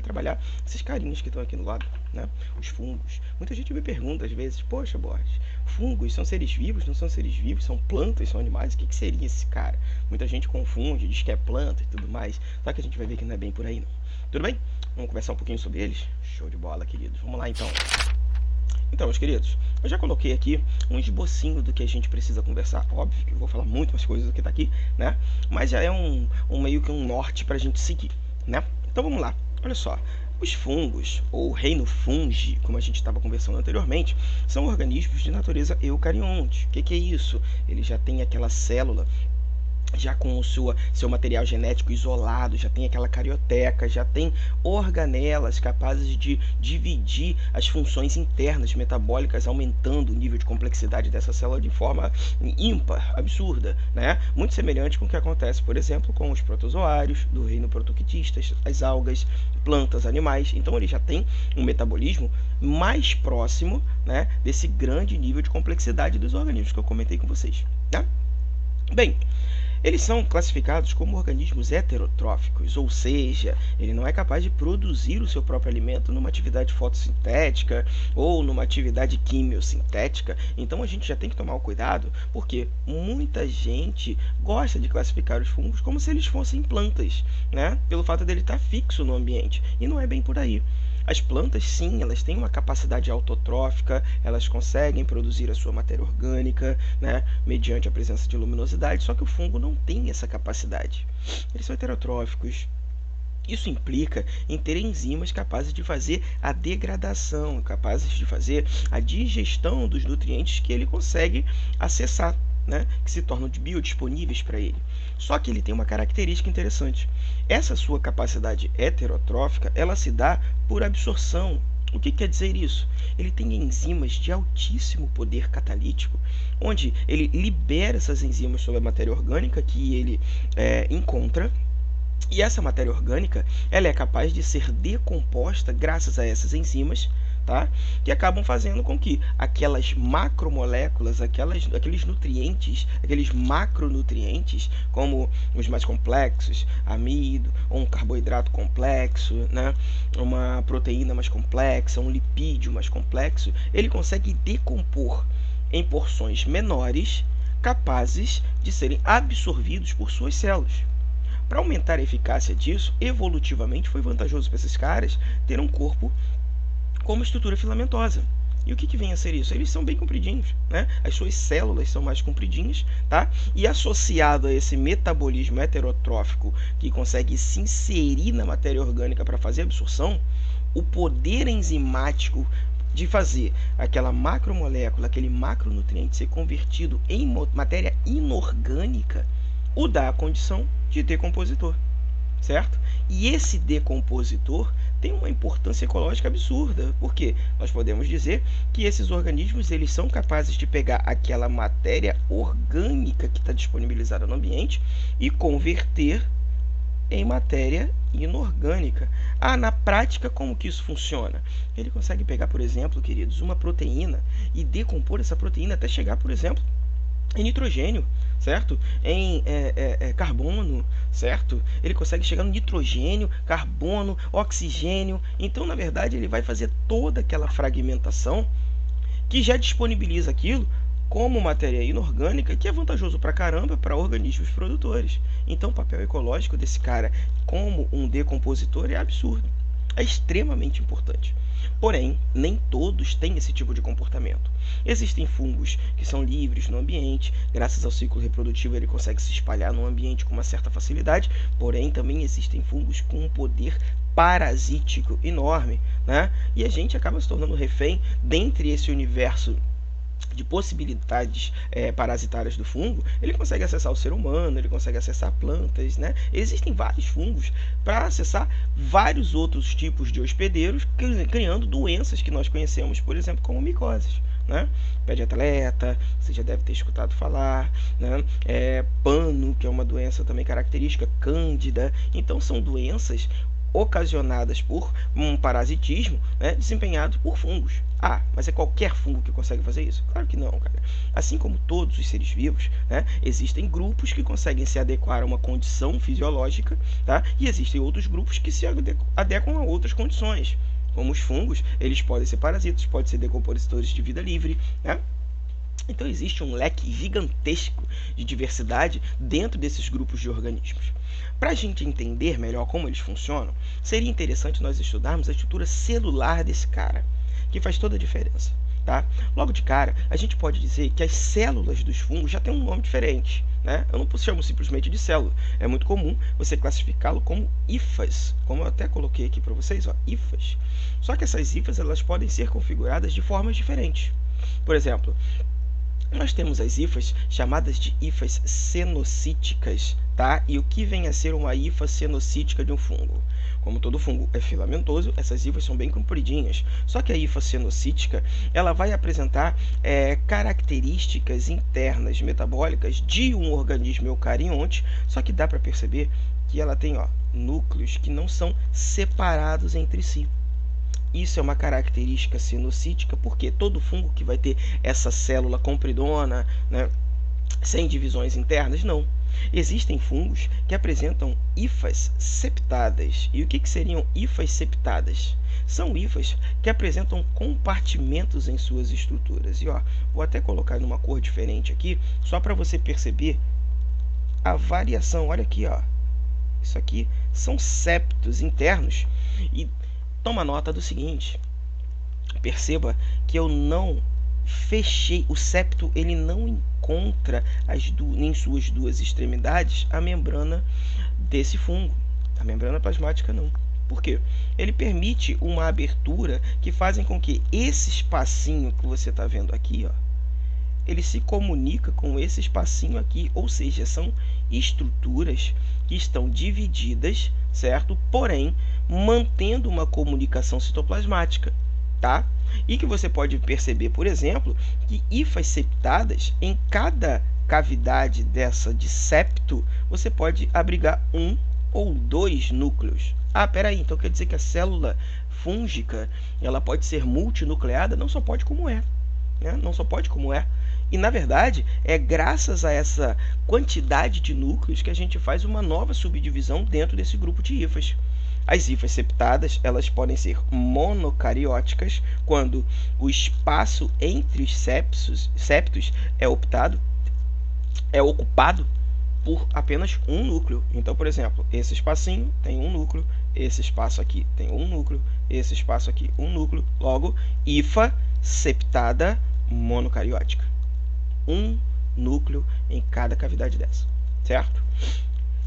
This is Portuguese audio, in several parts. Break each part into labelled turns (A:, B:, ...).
A: vai trabalhar esses carinhos que estão aqui no lado, né? Os fungos. Muita gente me pergunta às vezes, poxa, Borges, fungos são seres vivos, não são seres vivos, são plantas, são animais, o que seria esse cara? Muita gente confunde, diz que é planta e tudo mais, só que a gente vai ver que não é bem por aí não. Tudo bem? Vamos conversar um pouquinho sobre eles? Show de bola, queridos. Vamos lá então. Então, meus queridos, eu já coloquei aqui um esbocinho do que a gente precisa conversar. Óbvio que eu vou falar muito mais coisas do que está aqui, né? Mas já é meio que um norte para a gente seguir, né? Então vamos lá. Olha só. Os fungos, ou reino fungi, como a gente estava conversando anteriormente, são organismos de natureza eucarionte. O que é isso? Ele já tem aquela célula já com o seu material genético isolado, já tem aquela carioteca, já tem organelas capazes de dividir as funções internas metabólicas, aumentando o nível de complexidade dessa célula de forma ímpar, absurda, né? Muito semelhante com o que acontece, por exemplo, com os protozoários do reino protoquitistas, as algas, plantas, animais. Então ele já tem um metabolismo mais próximo, né, desse grande nível de complexidade dos organismos que eu comentei com vocês, né? Bem, eles são classificados como organismos heterotróficos, ou seja, ele não é capaz de produzir o seu próprio alimento numa atividade fotossintética ou numa atividade quimiosintética. Então a gente já tem que tomar o cuidado, porque muita gente gosta de classificar os fungos como se eles fossem plantas, né? Pelo fato dele estar fixo no ambiente, e não é bem por aí. As plantas, sim, elas têm uma capacidade autotrófica, elas conseguem produzir a sua matéria orgânica, né, mediante a presença de luminosidade, só que o fungo não tem essa capacidade. Eles são heterotróficos. Isso implica em ter enzimas capazes de fazer a degradação, capazes de fazer a digestão dos nutrientes que ele consegue acessar, né, que se tornam biodisponíveis para ele. Só que ele tem uma característica interessante. Essa sua capacidade heterotrófica, ela se dá por absorção. O que quer dizer isso? Ele tem enzimas de altíssimo poder catalítico, onde ele libera essas enzimas sobre a matéria orgânica que ele encontra. E essa matéria orgânica, ela é capaz de ser decomposta graças a essas enzimas, tá? Que acabam fazendo com que aquelas macromoléculas, aqueles nutrientes, aqueles macronutrientes, como os mais complexos, amido, ou um carboidrato complexo, né? Uma proteína mais complexa, um lipídio mais complexo, ele consegue decompor em porções menores, capazes de serem absorvidos por suas células. Para aumentar a eficácia disso, evolutivamente foi vantajoso para esses caras ter um corpo com uma estrutura filamentosa. E o que vem a ser isso? Eles são bem compridinhos, né? As suas células são mais compridinhas, tá? E associado a esse metabolismo heterotrófico que consegue se inserir na matéria orgânica para fazer a absorção, o poder enzimático de fazer aquela macromolécula, aquele macronutriente ser convertido em matéria inorgânica, o dá a condição de decompositor, certo? E esse decompositor tem uma importância ecológica absurda, porque nós podemos dizer que esses organismos eles são capazes de pegar aquela matéria orgânica que está disponibilizada no ambiente e converter em matéria inorgânica. Na prática, como que isso funciona? Ele consegue pegar, por exemplo, queridos, uma proteína e decompor essa proteína até chegar, por exemplo, em nitrogênio, certo? Em carbono, certo? Ele consegue chegar no nitrogênio, carbono, oxigênio. Então, na verdade, ele vai fazer toda aquela fragmentação que já disponibiliza aquilo como matéria inorgânica, que é vantajoso pra caramba para organismos produtores. Então, o papel ecológico desse cara como um decompositor é absurdo. É extremamente importante. Porém, nem todos têm esse tipo de comportamento. Existem fungos que são livres no ambiente, graças ao ciclo reprodutivo ele consegue se espalhar no ambiente com uma certa facilidade, porém também existem fungos com um poder parasítico enorme, né? E a gente acaba se tornando refém dentre esse universo de possibilidades parasitárias do fungo. Ele consegue acessar o ser humano, ele consegue acessar plantas, né? Existem vários fungos para acessar vários outros tipos de hospedeiros, criando doenças que nós conhecemos, por exemplo, como micoses, né? Pé de atleta, você já deve ter escutado falar, né? Pano, que é uma doença também característica, cândida. Então são doenças ocasionadas por um parasitismo, né, desempenhado por fungos. Ah, mas é qualquer fungo que consegue fazer isso? Claro que não, cara. Assim como todos os seres vivos, né, existem grupos que conseguem se adequar a uma condição fisiológica, tá? E existem outros grupos que se adequam a outras condições. Como os fungos, eles podem ser parasitas, podem ser decompositores de vida livre, né? Então existe um leque gigantesco de diversidade dentro desses grupos de organismos. Para a gente entender melhor como eles funcionam, seria interessante nós estudarmos a estrutura celular desse cara, que faz toda a diferença. Tá? Logo de cara, a gente pode dizer que as células dos fungos já têm um nome diferente. Né? Eu não chamo simplesmente de célula. É muito comum você classificá-lo como hifas, como eu até coloquei aqui para vocês, ó, hifas. Só que essas hifas elas podem ser configuradas de formas diferentes. Por exemplo, nós temos as hifas chamadas de hifas cenocíticas, tá? E o que vem a ser uma hifa cenocítica de um fungo? Como todo fungo é filamentoso, essas hifas são bem compridinhas. Só que a hifa cenocítica, ela vai apresentar características internas metabólicas de um organismo eucarionte, só que dá para perceber que ela tem núcleos que não são separados entre si. Isso é uma característica cenocítica, porque todo fungo que vai ter essa célula compridona, né, sem divisões internas, não. Existem fungos que apresentam hifas septadas. E o que seriam hifas septadas? São hifas que apresentam compartimentos em suas estruturas. E vou até colocar numa cor diferente aqui, só para você perceber a variação. Olha aqui, isso aqui são septos internos. E toma nota do seguinte, perceba que eu não fechei, o septo ele não encontra em suas duas extremidades a membrana desse fungo, a membrana plasmática não. Por quê? Ele permite uma abertura que fazem com que esse espacinho que você está vendo aqui, ele se comunica com esse espacinho aqui, ou seja, são estruturas que estão divididas, certo? Porém, mantendo uma comunicação citoplasmática, tá? E que você pode perceber, por exemplo, que hifas septadas, em cada cavidade dessa de septo, você pode abrigar um ou dois núcleos. Ah, peraí, então quer dizer que a célula fúngica, ela pode ser multinucleada? Não só pode como é, né? Não só pode como é. E, na verdade, é graças a essa quantidade de núcleos que a gente faz uma nova subdivisão dentro desse grupo de hifas. As hifas septadas, elas podem ser monocarióticas, quando o espaço entre os septos é ocupado por apenas um núcleo. Então, por exemplo, esse espacinho tem um núcleo, esse espaço aqui tem um núcleo, esse espaço aqui um núcleo. Logo, hifa septada monocariótica. Um núcleo em cada cavidade dessa, certo?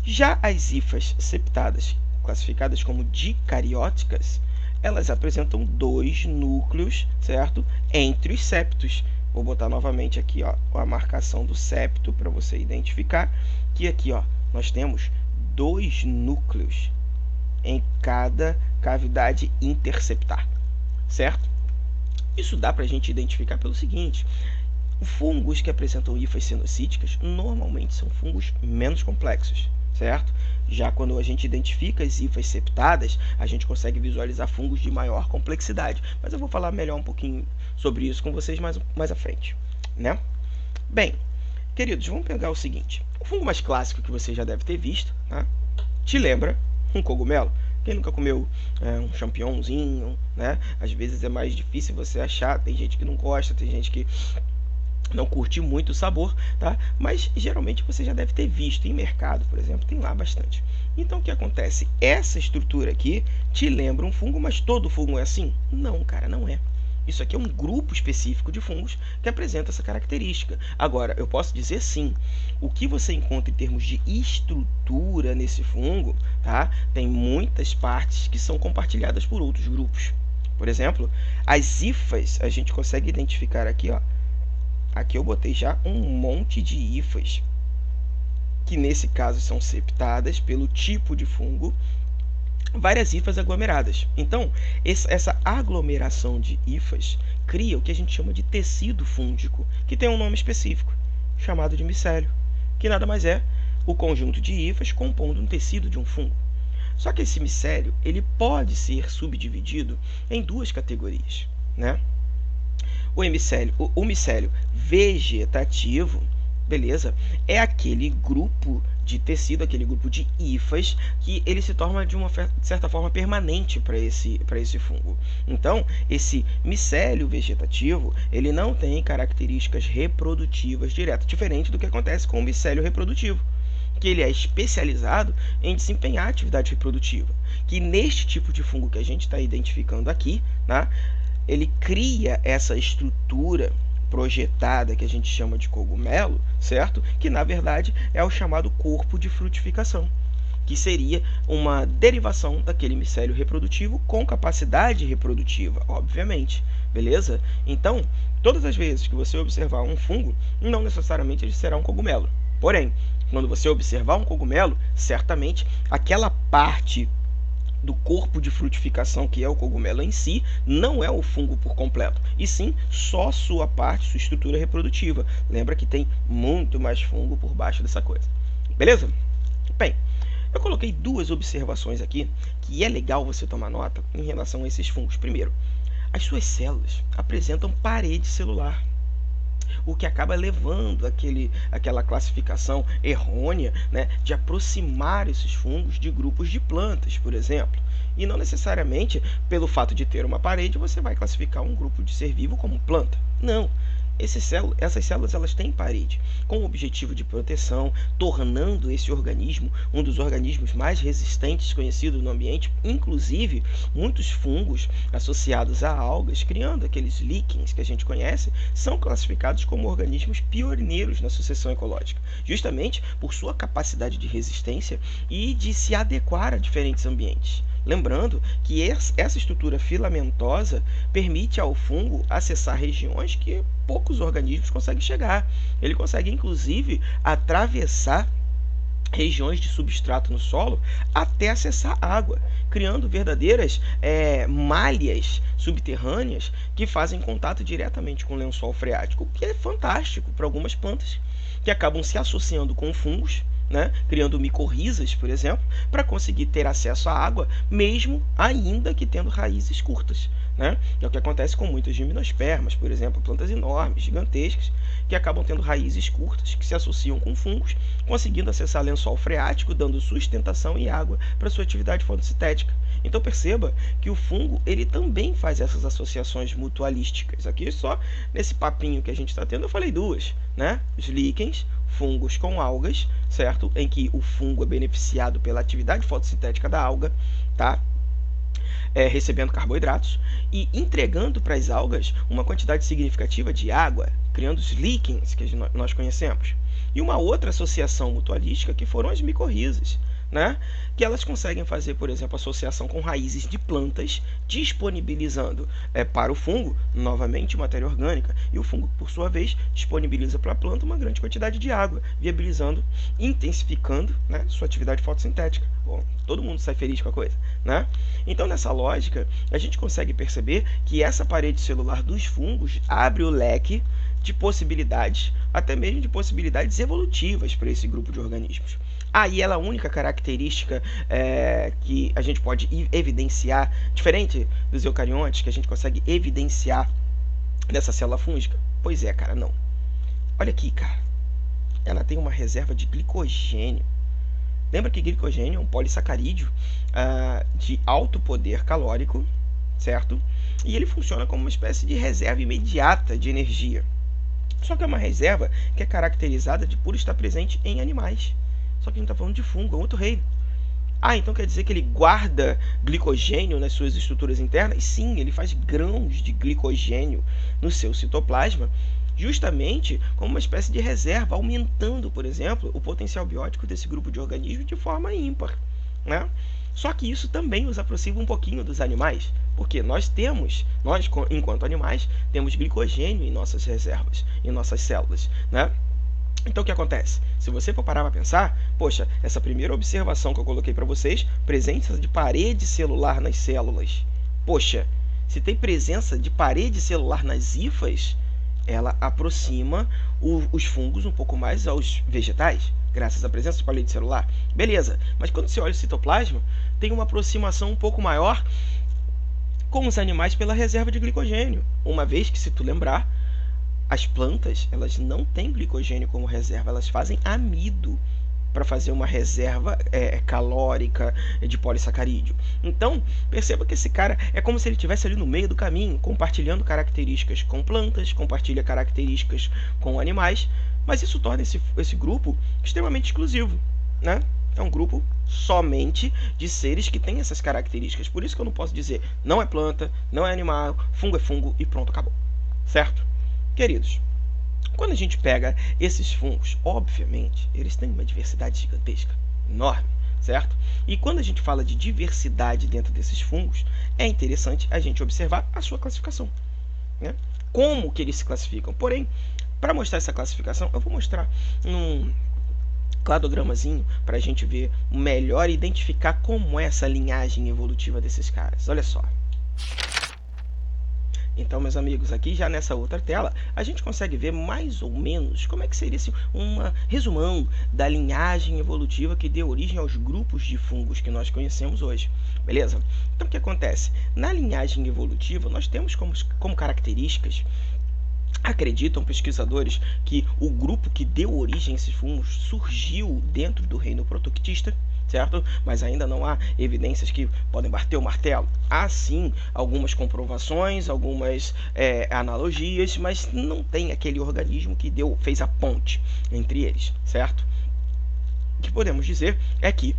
A: Já as hifas septadas, classificadas como dicarióticas, elas apresentam dois núcleos, certo? Entre os septos. Vou botar novamente aqui a marcação do septo para você identificar que aqui nós temos dois núcleos em cada cavidade interseptar, certo? Isso dá para a gente identificar pelo seguinte: fungos que apresentam hifas cenocíticas normalmente são fungos menos complexos, certo? Já quando a gente identifica as hifas septadas, a gente consegue visualizar fungos de maior complexidade. Mas eu vou falar melhor um pouquinho sobre isso com vocês mais à frente, né? Bem, queridos, vamos pegar o seguinte. O fungo mais clássico que você já deve ter visto, né? Te lembra um cogumelo? Quem nunca comeu um champignonzinho, né? Às vezes é mais difícil você achar, tem gente que não gosta, tem gente que não curte muito o sabor, tá? Mas geralmente você já deve ter visto em mercado, por exemplo, tem lá bastante. Então o que acontece? Essa estrutura aqui te lembra um fungo, mas todo fungo é assim? Não, cara, não é. Isso aqui é um grupo específico de fungos que apresenta essa característica. Agora, eu posso dizer sim, o que você encontra em termos de estrutura nesse fungo, tá? Tem muitas partes que são compartilhadas por outros grupos. Por exemplo, as hifas, a gente consegue identificar aqui, aqui eu botei já um monte de hifas, que nesse caso são septadas pelo tipo de fungo, várias hifas aglomeradas. Então, essa aglomeração de hifas cria o que a gente chama de tecido fúngico, que tem um nome específico, chamado de micélio, que nada mais é o conjunto de hifas compondo um tecido de um fungo. Só que esse micélio, ele pode ser subdividido em duas categorias, né? O micélio vegetativo, beleza? É aquele grupo de tecido, aquele grupo de hifas, que ele se torna de certa forma permanente para esse fungo. Então, esse micélio vegetativo, ele não tem características reprodutivas diretas, diferente do que acontece com o micélio reprodutivo, que ele é especializado em desempenhar atividade reprodutiva, que neste tipo de fungo que a gente está identificando aqui, né, ele cria essa estrutura projetada que a gente chama de cogumelo, certo? Que na verdade é o chamado corpo de frutificação, que seria uma derivação daquele micélio reprodutivo com capacidade reprodutiva, obviamente, beleza? Então, todas as vezes que você observar um fungo, não necessariamente ele será um cogumelo. Porém, quando você observar um cogumelo, certamente aquela parte do corpo de frutificação, que é o cogumelo em si, não é o fungo por completo, e sim só sua parte, sua estrutura reprodutiva. Lembra que tem muito mais fungo por baixo dessa coisa. Beleza? Bem, eu coloquei duas observações aqui que é legal você tomar nota em relação a esses fungos. Primeiro, as suas células apresentam parede celular, o que acaba levando aquela classificação errônea, né, de aproximar esses fungos de grupos de plantas, por exemplo. E não necessariamente, pelo fato de ter uma parede, você vai classificar um grupo de ser vivo como planta. Não. Essas células elas têm parede, com o objetivo de proteção, tornando esse organismo um dos organismos mais resistentes conhecidos no ambiente, inclusive muitos fungos associados a algas, criando aqueles líquens que a gente conhece, são classificados como organismos pioneiros na sucessão ecológica, justamente por sua capacidade de resistência e de se adequar a diferentes ambientes. Lembrando que essa estrutura filamentosa permite ao fungo acessar regiões que poucos organismos conseguem chegar. Ele consegue, inclusive, atravessar regiões de substrato no solo até acessar água, criando verdadeiras malhas subterrâneas que fazem contato diretamente com o lençol freático, o que é fantástico para algumas plantas que acabam se associando com fungos, né, criando micorrizas, por exemplo, para conseguir ter acesso à água, mesmo ainda que tendo raízes curtas, né? É o que acontece com muitas gimnospermas, por exemplo, plantas enormes, gigantescas, que acabam tendo raízes curtas, que se associam com fungos, conseguindo acessar lençol freático, dando sustentação e água para sua atividade fotossintética. Então perceba que o fungo ele também faz essas associações mutualísticas. Aqui só nesse papinho que a gente está tendo eu falei duas, né? Os líquens, fungos com algas, certo? Em que o fungo é beneficiado pela atividade fotossintética da alga, tá? Recebendo carboidratos e entregando para as algas uma quantidade significativa de água, criando os líquens que nós conhecemos. E uma outra associação mutualística que foram as micorrizas, né? Que elas conseguem fazer, por exemplo, associação com raízes de plantas, disponibilizando para o fungo, novamente, matéria orgânica, e o fungo, por sua vez, disponibiliza para a planta uma grande quantidade de água, viabilizando, intensificando, né, sua atividade fotossintética. Bom, todo mundo sai feliz com a coisa, né? Então, nessa lógica, a gente consegue perceber que essa parede celular dos fungos abre o leque de possibilidades, até mesmo de possibilidades evolutivas para esse grupo de organismos. E ela é a única característica que a gente pode evidenciar, diferente dos eucariontes, que a gente consegue evidenciar nessa célula fúngica? Pois é, cara, não. Olha aqui, cara. Ela tem uma reserva de glicogênio. Lembra que glicogênio é um polissacarídeo de alto poder calórico, certo? E ele funciona como uma espécie de reserva imediata de energia. Só que é uma reserva que é caracterizada por estar presente em animais. Só que a gente está falando de fungo, é outro reino. Então quer dizer que ele guarda glicogênio nas suas estruturas internas? Sim, ele faz grãos de glicogênio no seu citoplasma, justamente como uma espécie de reserva, aumentando, por exemplo, o potencial biótico desse grupo de organismos de forma ímpar, né? Só que isso também nos aproxima um pouquinho dos animais, porque nós, enquanto animais, temos glicogênio em nossas reservas, em nossas células, né? Então, o que acontece? Se você for parar para pensar, poxa, essa primeira observação que eu coloquei para vocês, presença de parede celular nas células. Poxa, se tem presença de parede celular nas hifas, ela aproxima os fungos um pouco mais aos vegetais, graças à presença do palito celular. Beleza, mas quando você olha o citoplasma, tem uma aproximação um pouco maior com os animais pela reserva de glicogênio, uma vez que, se tu lembrar, as plantas, elas não têm glicogênio como reserva, elas fazem amido para fazer uma reserva calórica de polissacarídeo. Então, perceba que esse cara é como se ele estivesse ali no meio do caminho, compartilhando características com plantas, compartilha características com animais, mas isso torna esse grupo extremamente exclusivo, né? É um grupo somente de seres que têm essas características. Por isso que eu não posso dizer não é planta, não é animal, fungo é fungo e pronto, acabou. Certo? Queridos, quando a gente pega esses fungos, obviamente, eles têm uma diversidade gigantesca, enorme, certo? E quando a gente fala de diversidade dentro desses fungos, é interessante a gente observar a sua classificação, né? Como que eles se classificam. Porém, para mostrar essa classificação, eu vou mostrar num cladogramazinho para a gente ver melhor, identificar como é essa linhagem evolutiva desses caras. Olha só. Então, meus amigos, aqui já nessa outra tela, a gente consegue ver mais ou menos como é que seria assim, um resumão da linhagem evolutiva que deu origem aos grupos de fungos que nós conhecemos hoje. Beleza? Então, o que acontece? Na linhagem evolutiva, nós temos como características, acreditam pesquisadores, que o grupo que deu origem a esses fungos surgiu dentro do reino protoictista, certo? Mas ainda não há evidências que podem bater o martelo. Há sim algumas comprovações, algumas analogias, mas não tem aquele organismo que fez a ponte entre eles, certo? O que podemos dizer é que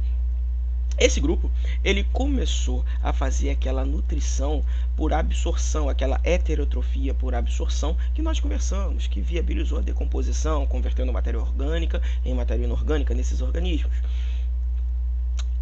A: esse grupo, ele começou a fazer aquela nutrição por absorção, aquela heterotrofia por absorção que nós conversamos, que viabilizou a decomposição, convertendo matéria orgânica em matéria inorgânica nesses organismos.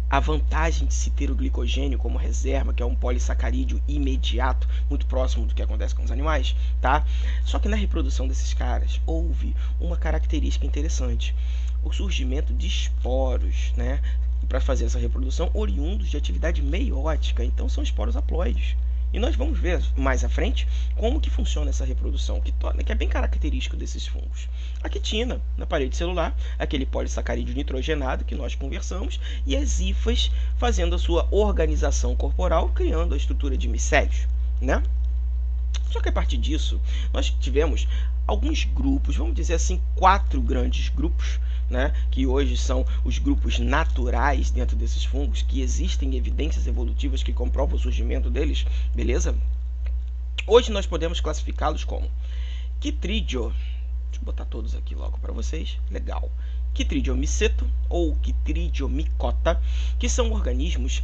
A: A vantagem de se ter o glicogênio como reserva, que é um polissacarídeo imediato, muito próximo do que acontece com os animais, tá? Só que na reprodução desses caras houve uma característica interessante: o surgimento de esporos, né? Para fazer essa reprodução, oriundos de atividade meiótica, então são esporos haploides. E nós vamos ver mais à frente como que funciona essa reprodução, que é bem característico desses fungos. A quitina na parede celular, aquele polissacarídeo nitrogenado que nós conversamos, e as hifas fazendo a sua organização corporal, criando a estrutura de micélios, né? Só que a partir disso, nós tivemos alguns grupos, vamos dizer assim, 4 grandes grupos, né, que hoje são os grupos naturais dentro desses fungos, que existem evidências evolutivas que comprovam o surgimento deles, beleza? Hoje nós podemos classificá-los como Chytridio, deixa eu botar todos aqui logo para vocês, legal. Chytridiomyceto ou Chytridiomycota, que são organismos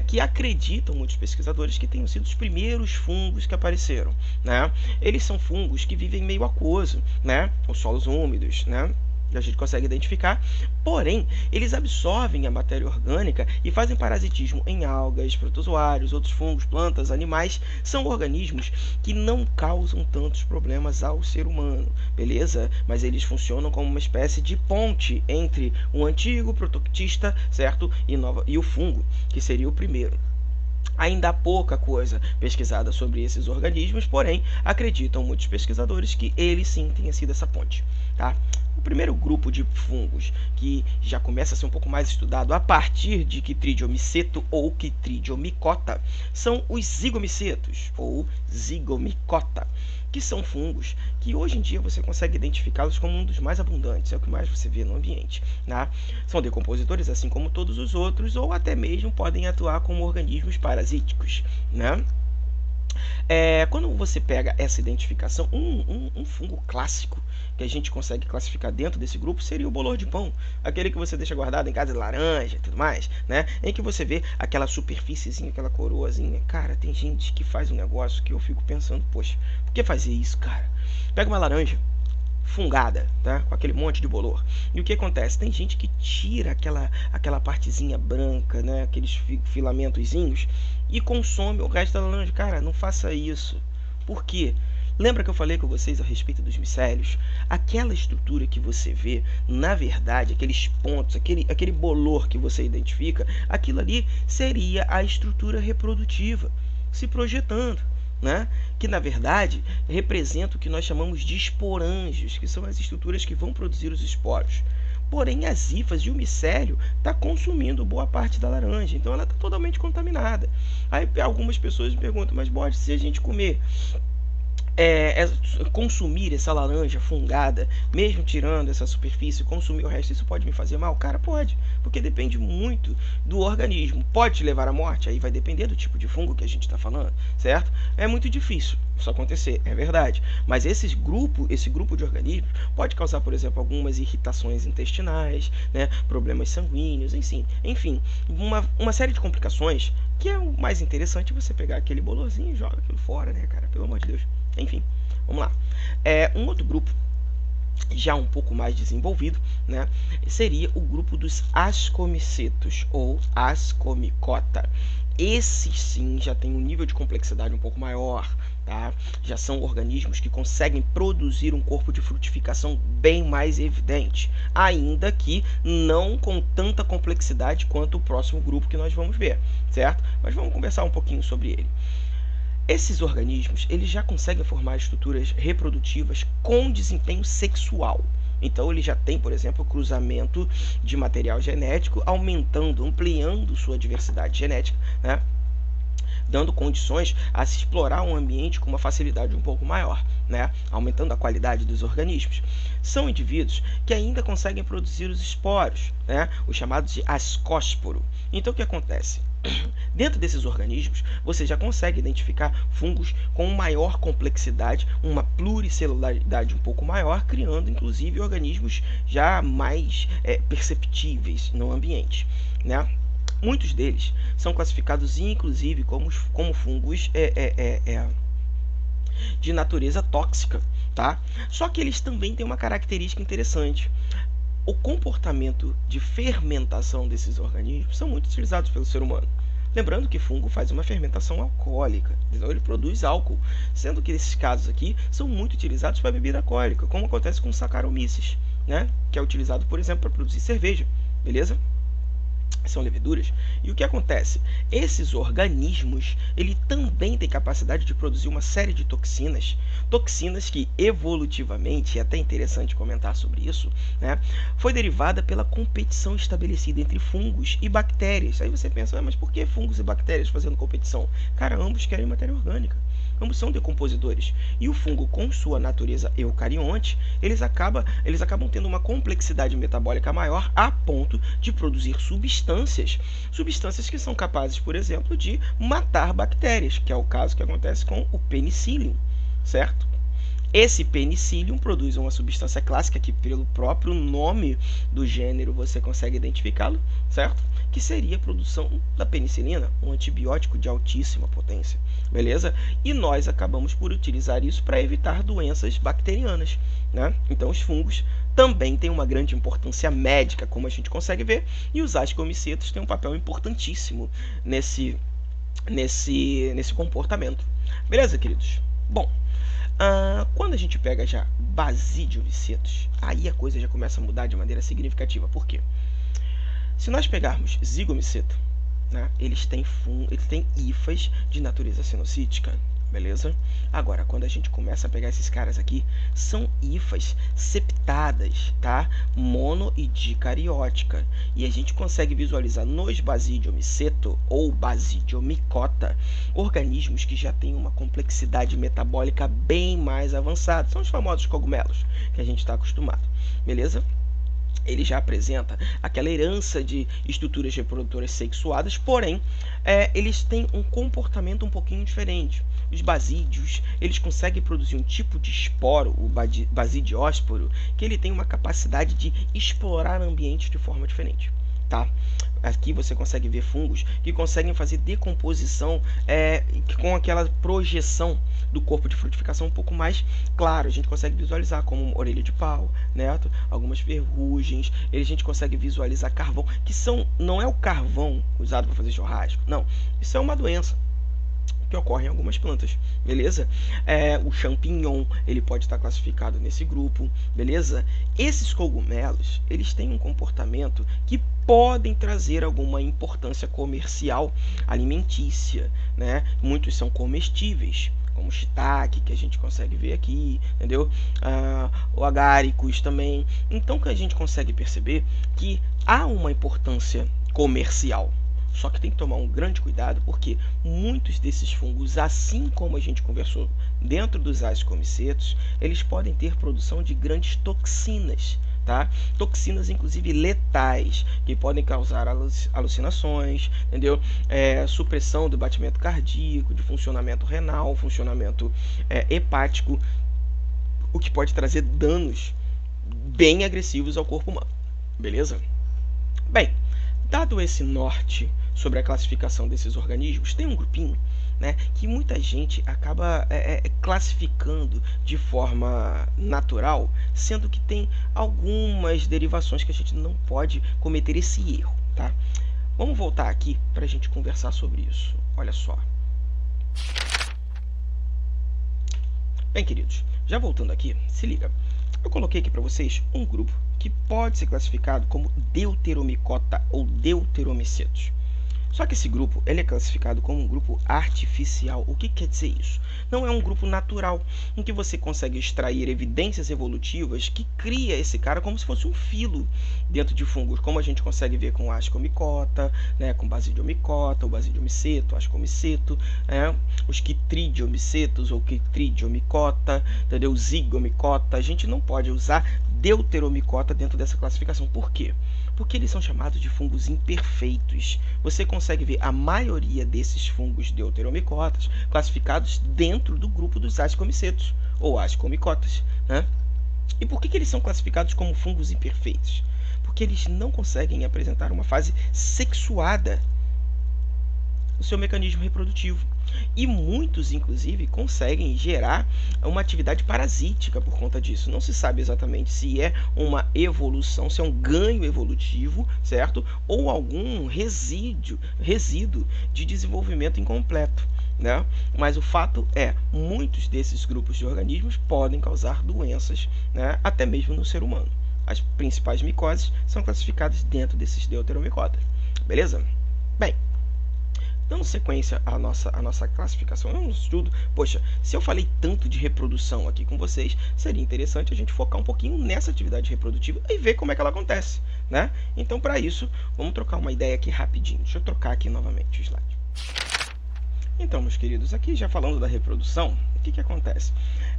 A: que acreditam muitos pesquisadores que tenham sido os primeiros fungos que apareceram, né? Eles são fungos que vivem em meio aquoso, né? Os solos úmidos, né? A gente consegue identificar, porém, eles absorvem a matéria orgânica e fazem parasitismo em algas, protozoários, outros fungos, plantas, animais. São organismos que não causam tantos problemas ao ser humano, beleza? Mas eles funcionam como uma espécie de ponte entre o antigo protoictista, certo? E o fungo, que seria o primeiro. Ainda há pouca coisa pesquisada sobre esses organismos, porém, acreditam muitos pesquisadores que eles sim tenham sido essa ponte, tá? O primeiro grupo de fungos que já começa a ser um pouco mais estudado a partir de Chytridiomyceto ou Chytridiomycota são os zigomicetos ou zigomicota, que são fungos que hoje em dia você consegue identificá-los como um dos mais abundantes, é o que mais você vê no ambiente, né? São decompositores assim como todos os outros, ou até mesmo podem atuar como organismos parasíticos, né? Quando você pega essa identificação, um fungo clássico que a gente consegue classificar dentro desse grupo seria o bolor de pão, aquele que você deixa guardado em casa de laranja e tudo mais, né? Em que você vê aquela superfíciezinha, aquela coroazinha. Cara, tem gente que faz um negócio que eu fico pensando, poxa, por que fazer isso, cara? Pega uma laranja fungada, tá? Com aquele monte de bolor. E o que acontece? Tem gente que tira aquela partezinha branca, né? Aqueles filamentozinhos, e consome o resto da laranja. Cara, não faça isso. Por quê? Lembra que eu falei com vocês a respeito dos micélios? Aquela estrutura que você vê, na verdade, aqueles pontos, aquele bolor que você identifica, aquilo ali seria a estrutura reprodutiva se projetando, né, que na verdade representa o que nós chamamos de esporângios, que são as estruturas que vão produzir os esporos. Porém, as hifas e o micélio está consumindo boa parte da laranja, então ela está totalmente contaminada. Aí algumas pessoas me perguntam, mas Borges, se a gente comer consumir essa laranja fungada, mesmo tirando essa superfície, consumir o resto, isso pode me fazer mal? Cara, pode, porque depende muito do organismo. Pode te levar à morte? Aí vai depender do tipo de fungo que a gente está falando, certo? É muito difícil isso acontecer, é verdade. Mas esse grupo de organismos pode causar, por exemplo, algumas irritações intestinais, né, problemas sanguíneos, enfim, uma série de complicações que é o mais interessante você pegar aquele bolorzinho e joga aquilo fora, né, cara? Pelo amor de Deus. Enfim, vamos lá. Um outro grupo, já um pouco mais desenvolvido, né, seria o grupo dos ascomicetos ou ascomicota. Esses sim já tem um nível de complexidade um pouco maior, tá? Já são organismos que conseguem produzir um corpo de frutificação bem mais evidente, ainda que não com tanta complexidade quanto o próximo grupo que nós vamos ver, certo? Mas vamos conversar um pouquinho sobre ele. Esses organismos eles já conseguem formar estruturas reprodutivas com desempenho sexual. Então ele já tem, por exemplo, cruzamento de material genético, ampliando sua diversidade genética, né? Dando condições a se explorar um ambiente com uma facilidade um pouco maior, né? Aumentando a qualidade dos organismos. São indivíduos que ainda conseguem produzir os esporos, né? Os chamados de ascósporo. Então o que acontece? Dentro desses organismos, você já consegue identificar fungos com maior complexidade, uma pluricelularidade um pouco maior, criando inclusive organismos já mais perceptíveis no ambiente, né? Muitos deles são classificados inclusive como fungos de natureza tóxica, tá? Só que eles também têm uma característica interessante. O comportamento de fermentação desses organismos são muito utilizados pelo ser humano. Lembrando que fungo faz uma fermentação alcoólica, então ele produz álcool, sendo que esses casos aqui são muito utilizados para bebida alcoólica, como acontece com Saccharomyces, né? Que é utilizado, por exemplo, para produzir cerveja, beleza? São leveduras. E o que acontece? Esses organismos, ele também tem capacidade de produzir uma série de toxinas que evolutivamente, é até interessante comentar sobre isso, né, foi derivada pela competição estabelecida entre fungos e bactérias. Aí você pensa, mas por que fungos e bactérias fazendo competição? Cara, ambos querem matéria orgânica. Ambos são decompositores. E o fungo, com sua natureza eucarionte, eles acabam tendo uma complexidade metabólica maior a ponto de produzir substâncias que são capazes, por exemplo, de matar bactérias, que é o caso que acontece com o penicillium, certo? Esse penicillium produz uma substância clássica que, pelo próprio nome do gênero, você consegue identificá-lo, certo? Que seria a produção da penicilina, um antibiótico de altíssima potência, beleza? E nós acabamos por utilizar isso para evitar doenças bacterianas, né? Então, os fungos também têm uma grande importância médica, como a gente consegue ver, e os ascomicetos têm um papel importantíssimo nesse comportamento. Beleza, queridos? Bom, quando a gente pega já basidiomicetos, aí a coisa já começa a mudar de maneira significativa. Por quê? Se nós pegarmos zigomiceto, né, eles têm hifas de natureza sinocítica, beleza? Agora, quando a gente começa a pegar esses caras aqui, são hifas septadas, tá? Mono e dicariótica. E a gente consegue visualizar nos basidiomiceto ou basidiomicota organismos que já têm uma complexidade metabólica bem mais avançada. São os famosos cogumelos que a gente está acostumado, beleza? Ele já apresenta aquela herança de estruturas reprodutoras sexuadas, porém, eles têm um comportamento um pouquinho diferente. Os basídeos, eles conseguem produzir um tipo de esporo, o basidiósporo, que ele tem uma capacidade de explorar ambientes de forma diferente, tá? Aqui você consegue ver fungos que conseguem fazer decomposição com aquela projeção do corpo de frutificação um pouco mais claro. A gente consegue visualizar como orelha de pau, né? Algumas ferrugens. A gente consegue visualizar carvão, que não é o carvão usado para fazer churrasco, não. Isso é uma doença que ocorre em algumas plantas, beleza? O champignon, ele pode estar classificado nesse grupo, beleza? Esses cogumelos, eles têm um comportamento que podem trazer alguma importância comercial alimentícia, né? Muitos são comestíveis, como o shiitake, que a gente consegue ver aqui, entendeu? O agáricos também. Então, que a gente consegue perceber que há uma importância comercial. Só que tem que tomar um grande cuidado, porque muitos desses fungos, assim como a gente conversou dentro dos ascomicetos, eles podem ter produção de grandes toxinas, tá? Toxinas, inclusive letais, que podem causar alucinações, entendeu? Supressão do batimento cardíaco, de funcionamento renal, funcionamento hepático, o que pode trazer danos bem agressivos ao corpo humano, beleza? Bem, dado esse norte sobre a classificação desses organismos, tem um grupinho, né, que muita gente acaba classificando de forma natural, sendo que tem algumas derivações que a gente não pode cometer esse erro, tá? Vamos voltar aqui para a gente conversar sobre isso. Olha só. Bem, queridos, já voltando aqui, se liga. Eu coloquei aqui para vocês um grupo que pode ser classificado como deuteromicota ou deuteromicetos. Só que esse grupo ele é classificado como um grupo artificial. O que quer dizer isso? Não é um grupo natural, em que você consegue extrair evidências evolutivas que cria esse cara como se fosse um filo dentro de fungos, como a gente consegue ver com ascomicota, né, com basidiomicota, o basidiomiceto, ascomiceto, os quitridiomicetos ou quitridiommicota, entendeu? Zigomicota. A gente não pode usar deuteromicota dentro dessa classificação. Por quê? Porque eles são chamados de fungos imperfeitos. Você consegue ver a maioria desses fungos deuteromicotas classificados dentro do grupo dos ascomicetos, ou ascomicotas, né? E por que eles são classificados como fungos imperfeitos? Porque eles não conseguem apresentar uma fase sexuada no seu mecanismo reprodutivo. E muitos, inclusive, conseguem gerar uma atividade parasítica por conta disso. Não se sabe exatamente se é uma evolução, se é um ganho evolutivo, certo? Ou algum resíduo de desenvolvimento incompleto, né? Mas o fato é, muitos desses grupos de organismos podem causar doenças, né? Até mesmo no ser humano. As principais micoses são classificadas dentro desses deuteromicotas. Beleza? Bem, dando sequência à nossa classificação, no nosso estudo, poxa, se eu falei tanto de reprodução aqui com vocês, seria interessante a gente focar um pouquinho nessa atividade reprodutiva e ver como é que ela acontece, né? Então, para isso, vamos trocar uma ideia aqui rapidinho. Deixa eu trocar aqui novamente o slide. Então, meus queridos, aqui já falando da reprodução, o que acontece?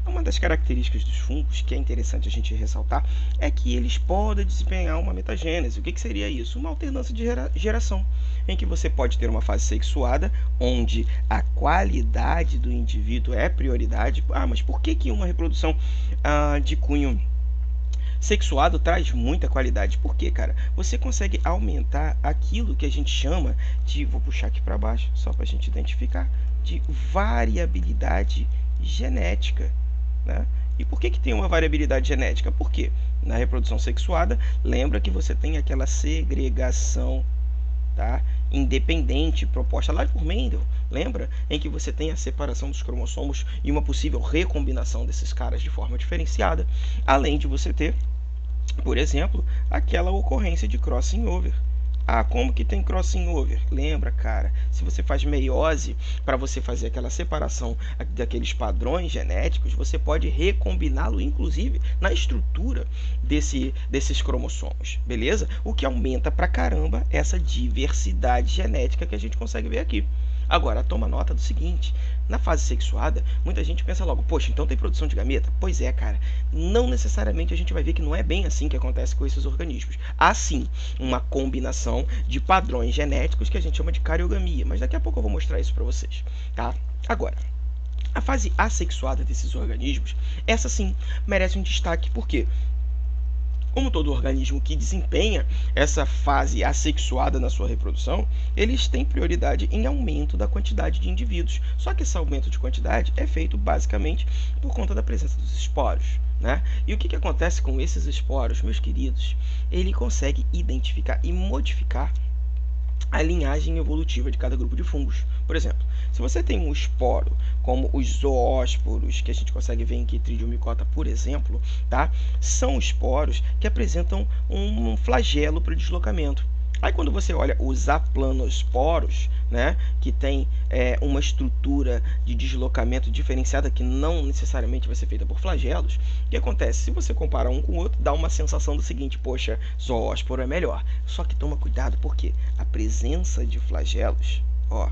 A: Uma das características dos fungos que é interessante a gente ressaltar é que eles podem desempenhar uma metagênese. O que seria isso? Uma alternância de geração, em que você pode ter uma fase sexuada, onde a qualidade do indivíduo é prioridade. Mas por que uma reprodução de cunho sexuado traz muita qualidade? Porque, cara, você consegue aumentar aquilo que a gente chama de, vou puxar aqui para baixo, só para a gente identificar, de variabilidade genética, né? E por que tem uma variabilidade genética? Porque na reprodução sexuada, lembra que você tem aquela segregação, tá, independente proposta lá por Mendel, lembra? Em que você tem a separação dos cromossomos e uma possível recombinação desses caras de forma diferenciada, além de você ter, por exemplo, aquela ocorrência de crossing over. Como que tem crossing over? Lembra, cara, se você faz meiose, para você fazer aquela separação daqueles padrões genéticos, você pode recombiná-lo, inclusive, na estrutura desses cromossomos, beleza? O que aumenta pra caramba essa diversidade genética que a gente consegue ver aqui. Agora, toma nota do seguinte, na fase sexuada, muita gente pensa logo, poxa, então tem produção de gameta? Pois é, cara, não necessariamente a gente vai ver que não é bem assim que acontece com esses organismos. Há sim uma combinação de padrões genéticos que a gente chama de cariogamia, mas daqui a pouco eu vou mostrar isso para vocês, tá? Agora, a fase assexuada desses organismos, essa sim merece um destaque, por quê? Como todo organismo que desempenha essa fase assexuada na sua reprodução, eles têm prioridade em aumento da quantidade de indivíduos. Só que esse aumento de quantidade é feito basicamente por conta da presença dos esporos, né? E o que acontece com esses esporos, meus queridos? Ele consegue identificar e modificar a linhagem evolutiva de cada grupo de fungos. Por exemplo, se você tem um esporo, como os zoósporos, que a gente consegue ver em Chytridiomycota, por exemplo, tá? São esporos que apresentam um flagelo para o deslocamento. Aí quando você olha os aplanosporos, né, que tem uma estrutura de deslocamento diferenciada que não necessariamente vai ser feita por flagelos, o que acontece? Se você comparar um com o outro, dá uma sensação do seguinte: poxa, zoósporo é melhor. Só que toma cuidado, porque a presença de flagelos, ó,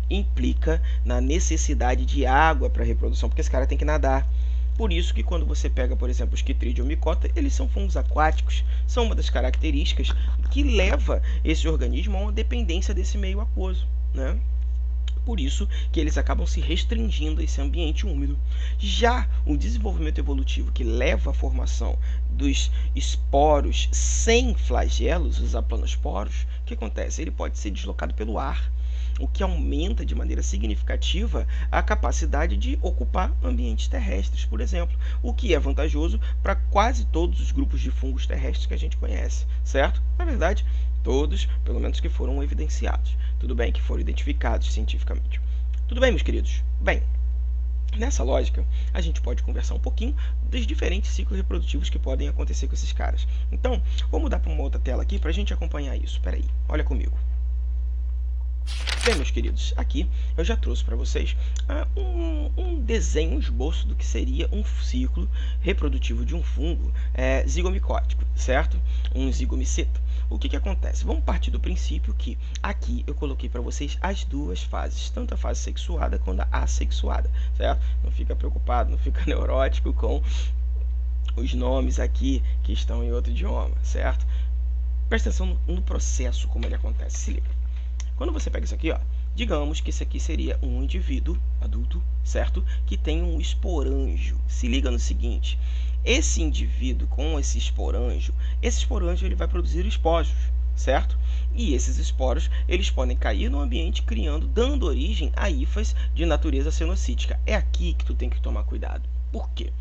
A: implica na necessidade de água para a reprodução, porque esse cara tem que nadar. Por isso que quando você pega, por exemplo, os Chytridium micota, eles são fungos aquáticos. São uma das características que leva esse organismo a uma dependência desse meio aquoso, né? Por isso que eles acabam se restringindo a esse ambiente úmido. Já o desenvolvimento evolutivo que leva à formação dos esporos sem flagelos, os aplanosporos, o que acontece? Ele pode ser deslocado pelo ar, o que aumenta de maneira significativa a capacidade de ocupar ambientes terrestres, por exemplo, o que é vantajoso para quase todos os grupos de fungos terrestres que a gente conhece, certo? Na verdade, todos, pelo menos que foram evidenciados. Tudo bem, que foram identificados cientificamente. Tudo bem, meus queridos? Bem, nessa lógica, a gente pode conversar um pouquinho dos diferentes ciclos reprodutivos que podem acontecer com esses caras. Então, vou mudar para uma outra tela aqui para a gente acompanhar isso. Espera aí, olha comigo. Bem, meus queridos, aqui eu já trouxe para vocês um desenho, um esboço do que seria um ciclo reprodutivo de um fungo zigomicótico, certo? Um zigomiceta. O que acontece? Vamos partir do princípio que aqui eu coloquei para vocês as duas fases, tanto a fase sexuada quanto a assexuada, certo? Não fica preocupado, não fica neurótico com os nomes aqui que estão em outro idioma, certo? Presta atenção no processo, como ele acontece, se liga. Quando você pega isso aqui, ó, digamos que esse aqui seria um indivíduo adulto, certo? Que tem um esporângio. Se liga no seguinte: esse indivíduo com esse esporângio ele vai produzir esporos, certo? E esses esporos, eles podem cair no ambiente dando origem a hifas de natureza cenocítica. É aqui que tu tem que tomar cuidado. Por quê?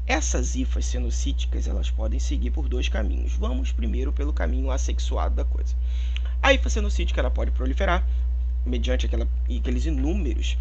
A: Essas hifas cenocíticas, elas podem seguir por dois caminhos. Vamos primeiro pelo caminho assexuado da coisa. A hifa cenocítica ela pode proliferar mediante aqueles inúmeros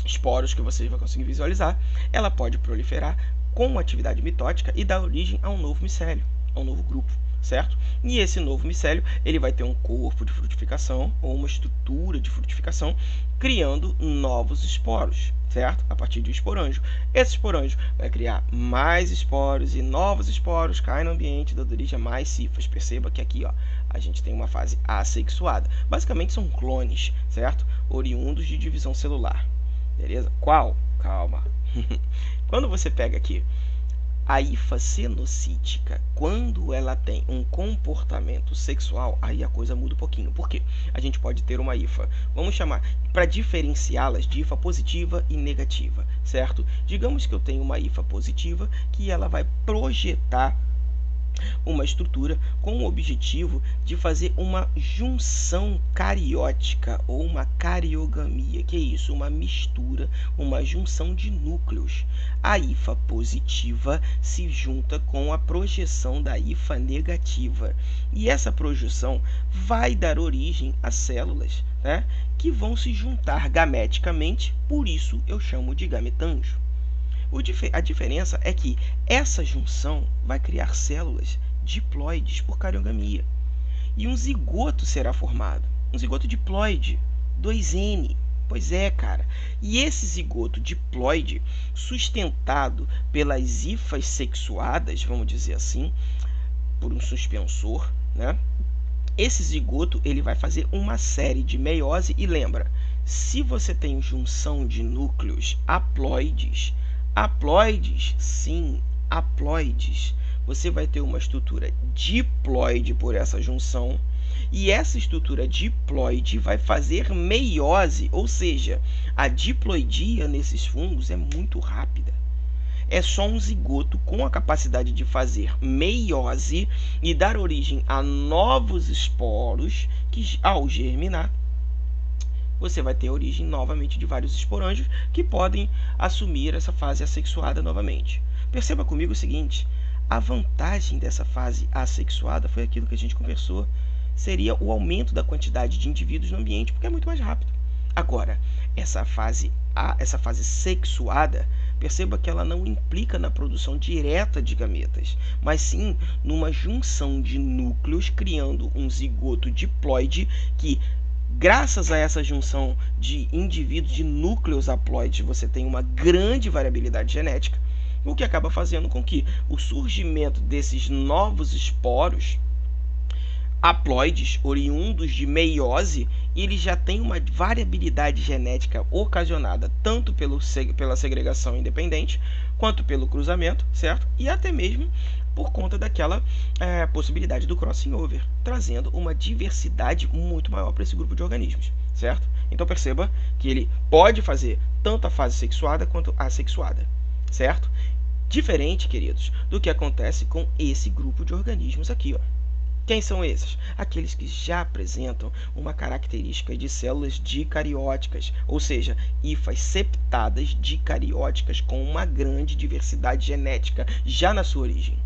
A: esporos que você vai conseguir visualizar. Ela pode proliferar com atividade mitótica e dar origem a um novo micélio, a um novo grupo, certo? E esse novo micélio ele vai ter um corpo de frutificação ou uma estrutura de frutificação, criando novos esporos, certo? A partir de um esporângio. Esse esporângio vai criar mais esporos e novos esporos caem no ambiente, dando origem a mais hifas. Perceba que aqui, ó, a gente tem uma fase assexuada. Basicamente são clones, certo? Oriundos de divisão celular. Beleza? Qual? Calma. Quando você pega aqui a hifa cenocítica, quando ela tem um comportamento sexual, aí a coisa muda um pouquinho. Por quê? A gente pode ter uma hifa, vamos chamar, para diferenciá-las de hifa positiva e negativa, certo? Digamos que eu tenho uma hifa positiva que ela vai projetar uma estrutura com o objetivo de fazer uma junção cariótica ou uma cariogamia. Que é isso? Uma mistura, uma junção de núcleos. A hifa positiva se junta com a projeção da hifa negativa. E essa projeção vai dar origem a células, né, que vão se juntar gameticamente, por isso eu chamo de gametanjo. A diferença é que essa junção vai criar células diploides por cariogamia. E um zigoto será formado. Um zigoto diploide, 2N. Pois é, cara. E esse zigoto diploide, sustentado pelas hifas sexuadas, vamos dizer assim, por um suspensor, né? Esse zigoto ele vai fazer uma série de meiose. E lembra, se você tem junção de núcleos haploides, sim, haploides, você vai ter uma estrutura diploide por essa junção, e essa estrutura diploide vai fazer meiose, ou seja, a diploidia nesses fungos é muito rápida. É só um zigoto com a capacidade de fazer meiose e dar origem a novos esporos que, ao germinar, você vai ter origem novamente de vários esporângios que podem assumir essa fase assexuada novamente. Perceba comigo o seguinte: a vantagem dessa fase assexuada foi aquilo que a gente conversou, seria o aumento da quantidade de indivíduos no ambiente, porque é muito mais rápido. Agora, essa fase sexuada perceba que ela não implica na produção direta de gametas, mas sim numa junção de núcleos, criando um zigoto diploide que, graças a essa junção de indivíduos, de núcleos haploides, você tem uma grande variabilidade genética, o que acaba fazendo com que o surgimento desses novos esporos haploides oriundos de meiose, ele já tem uma variabilidade genética ocasionada tanto pela segregação independente, quanto pelo cruzamento, certo? E até mesmo por conta daquela possibilidade do crossing over, trazendo uma diversidade muito maior para esse grupo de organismos, certo? Então perceba que ele pode fazer tanto a fase sexuada quanto a assexuada, certo? Diferente, queridos, do que acontece com esse grupo de organismos aqui, ó. Quem são esses? Aqueles que já apresentam uma característica de células dicarióticas, ou seja, hifas septadas dicarióticas com uma grande diversidade genética já na sua origem.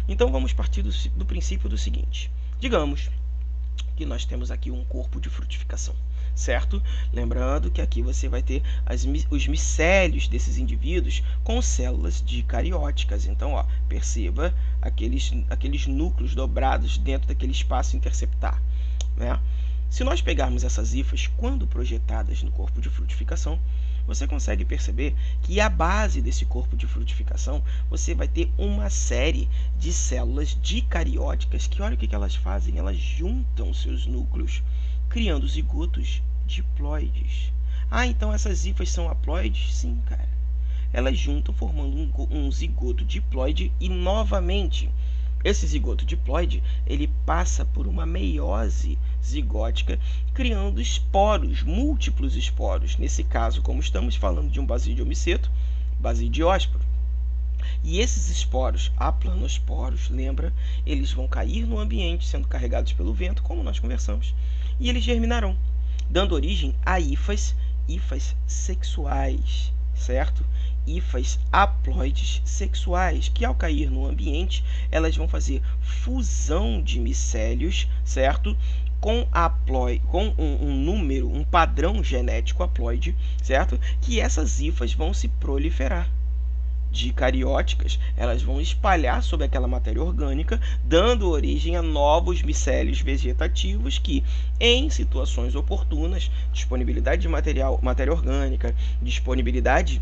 A: Então vamos partir do princípio do seguinte: digamos que nós temos aqui um corpo de frutificação, certo? Lembrando que aqui você vai ter os micélios desses indivíduos com células dicarióticas. Então, ó, perceba aqueles núcleos dobrados dentro daquele espaço interceptar, né? Se nós pegarmos essas hifas, quando projetadas no corpo de frutificação, você consegue perceber que a base desse corpo de frutificação, você vai ter uma série de células dicarióticas que, olha o que elas fazem, elas juntam seus núcleos, criando zigotos diploides. Ah, então essas hifas são haploides? Sim, cara. Elas juntam formando um zigoto diploide e, novamente, esse zigoto diploide, ele passa por uma meiose zigótica, criando esporos, múltiplos esporos. Nesse caso, como estamos falando de um basidiomiceto, basidiósporo. E esses esporos, aplanosporos, lembra, eles vão cair no ambiente, sendo carregados pelo vento, como nós conversamos, e eles germinarão, dando origem a hifas sexuais, certo? Hifas haploides sexuais, que ao cair no ambiente, elas vão fazer fusão de micélios, certo? Com um padrão genético haploide, certo? Que essas hifas vão se proliferar. Dicarióticas, elas vão espalhar sobre aquela matéria orgânica, dando origem a novos micélios vegetativos que, em situações oportunas, disponibilidade de matéria orgânica, disponibilidade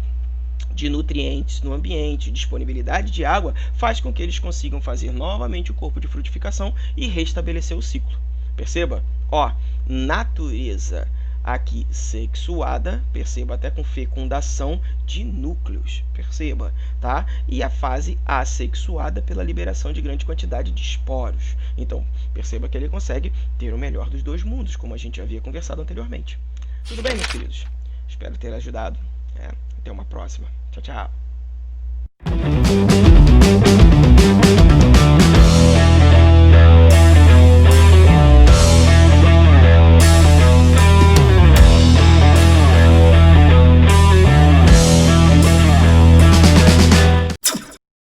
A: de nutrientes no ambiente, disponibilidade de água, faz com que eles consigam fazer novamente o corpo de frutificação e restabelecer o ciclo. Perceba? Ó, natureza aqui sexuada, perceba, até com fecundação de núcleos, perceba, tá? E a fase assexuada pela liberação de grande quantidade de esporos. Então, perceba que ele consegue ter o melhor dos dois mundos, como a gente havia conversado anteriormente. Tudo bem, meus queridos? Espero ter ajudado. Até uma próxima. Tchau, tchau.